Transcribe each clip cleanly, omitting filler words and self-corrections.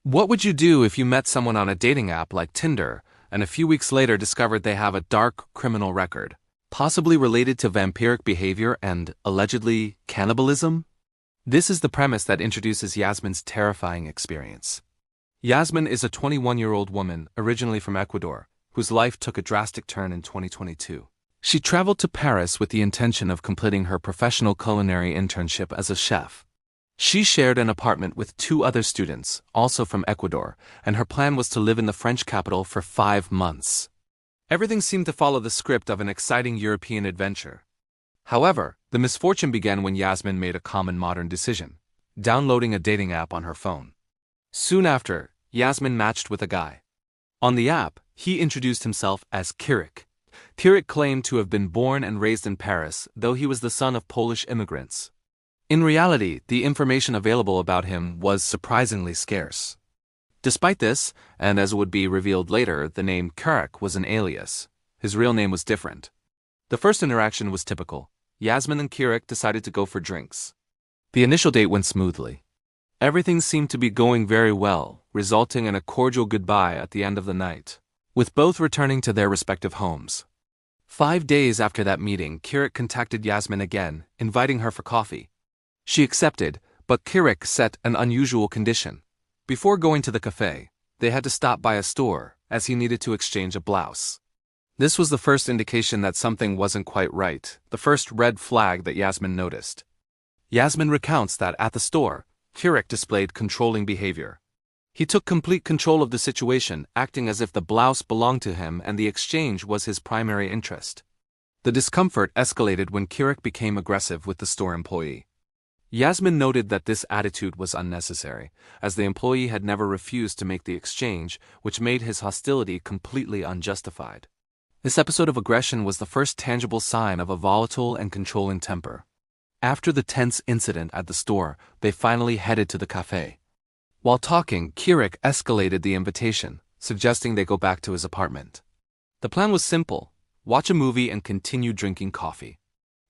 What would you do if you met someone on a dating app like Tinder and a few weeks later discovered they have a dark criminal record, possibly related to vampiric behavior and, allegedly, cannibalism? This is the premise that introduces Yasmine's terrifying experience. Yasmine is a 21-year-old woman originally from Ecuador, whose life took a drastic turn in 2022. She traveled to Paris with the intention of completing her professional culinary internship as a chef. She shared an apartment with two other students, also from Ecuador, and her plan was to live in the French capital for 5 months. Everything seemed to follow the script of an exciting European adventure. However, the misfortune began when Yasmine made a common modern decision, downloading a dating app on her phone. Soon after, Yasmine matched with a guy. On the app, he introduced himself as Kirek. Kirek claimed to have been born and raised in Paris, though he was the son of Polish immigrants. In reality, the information available about him was surprisingly scarce. Despite this, and as would be revealed later, the name Kirek was an alias. His real name was different. The first interaction was typical. Yasmine and Kirek decided to go for drinks. The initial date went smoothly. Everything seemed to be going very well, resulting in a cordial goodbye at the end of the night, with both returning to their respective homes. 5 days after that meeting, Kirek contacted Yasmine again, inviting her for coffee. She accepted, but Kirek set an unusual condition. Before going to the cafe, they had to stop by a store, as he needed to exchange a blouse. This was the first indication that something wasn't quite right, the first red flag that Yasmine noticed. Yasmine recounts that at the store, Kirek displayed controlling behavior. He took complete control of the situation, acting as if the blouse belonged to him and the exchange was his primary interest. The discomfort escalated when Kirek became aggressive with the store employee. Yasmine noted that this attitude was unnecessary, as the employee had never refused to make the exchange, which made his hostility completely unjustified. This episode of aggression was the first tangible sign of a volatile and controlling temper. After the tense incident at the store, they finally headed to the cafe. While talking, Kirek escalated the invitation, suggesting they go back to his apartment. The plan was simple: watch a movie and continue drinking coffee.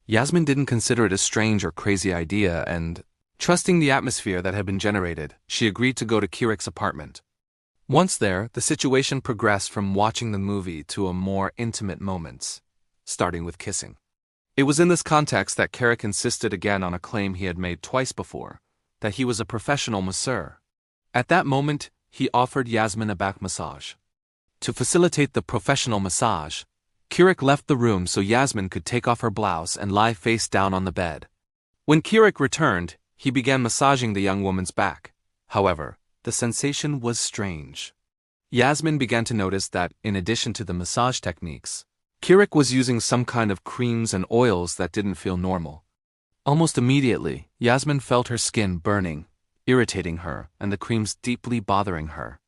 Yasmine didn't consider it a strange or crazy idea and, trusting the atmosphere that had been generated, she agreed to go to Kirek's apartment. Once there, the situation progressed from watching the movie to a more intimate moments, starting with kissing. It was in this context that Kirek insisted again on a claim he had made twice before, that he was a professional masseur. At that moment, he offered Yasmine a back massage. To facilitate the professional massage, Kirek left the room so Yasmine could take off her blouse and lie face down on the bed. When Kirek returned, he began massaging the young woman's back. However, the sensation was strange. Yasmine began to notice that, in addition to the massage techniques, Kirek was using some kind of creams and oils that didn't feel normal. Almost immediately, Yasmine felt her skin burning, irritating her, and the creams deeply bothering her.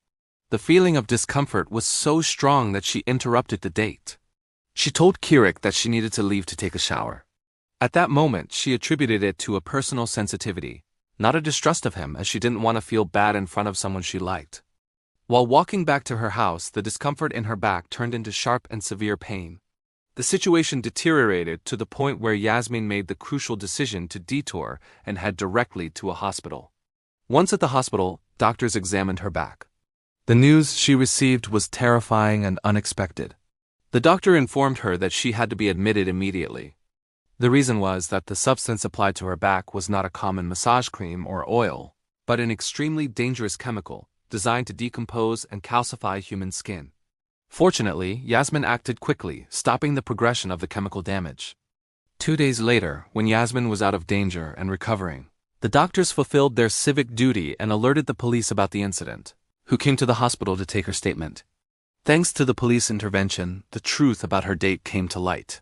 The feeling of discomfort was so strong that she interrupted the date. She told Kirek that she needed to leave to take a shower. At that moment, she attributed it to a personal sensitivity, not a distrust of him, as she didn't want to feel bad in front of someone she liked. While walking back to her house, the discomfort in her back turned into sharp and severe pain. The situation deteriorated to the point where Yasmine made the crucial decision to detour and head directly to a hospital. Once at the hospital, doctors examined her back. The news she received was terrifying and unexpected. The doctor informed her that she had to be admitted immediately. The reason was that the substance applied to her back was not a common massage cream or oil, but an extremely dangerous chemical designed to decompose and calcify human skin. Fortunately, Yasmine acted quickly, stopping the progression of the chemical damage. 2 days later, when Yasmine was out of danger and recovering, the doctors fulfilled their civic duty and alerted the police about the incident, who came to the hospital to take her statement. Thanks to the police intervention, the truth about her date came to light.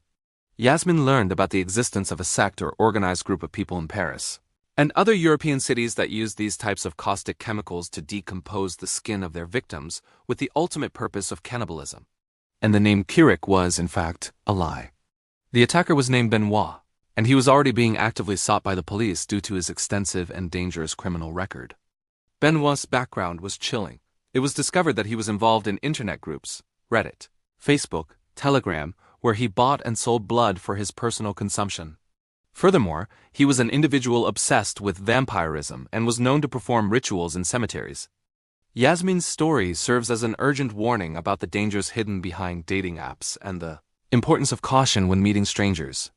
Yasmine learned about the existence of a sect or organized group of people in Paris and other European cities that use these types of caustic chemicals to decompose the skin of their victims with the ultimate purpose of cannibalism. And the name Kirek was, in fact, a lie. The attacker was named Benoit, and he was already being actively sought by the police due to his extensive and dangerous criminal record. Benoit's background was chilling. It was discovered that he was involved in internet groups, Reddit, Facebook, Telegram, where he bought and sold blood for his personal consumption. Furthermore, he was an individual obsessed with vampirism and was known to perform rituals in cemeteries. Yasmine's story serves as an urgent warning about the dangers hidden behind dating apps and the importance of caution when meeting strangers.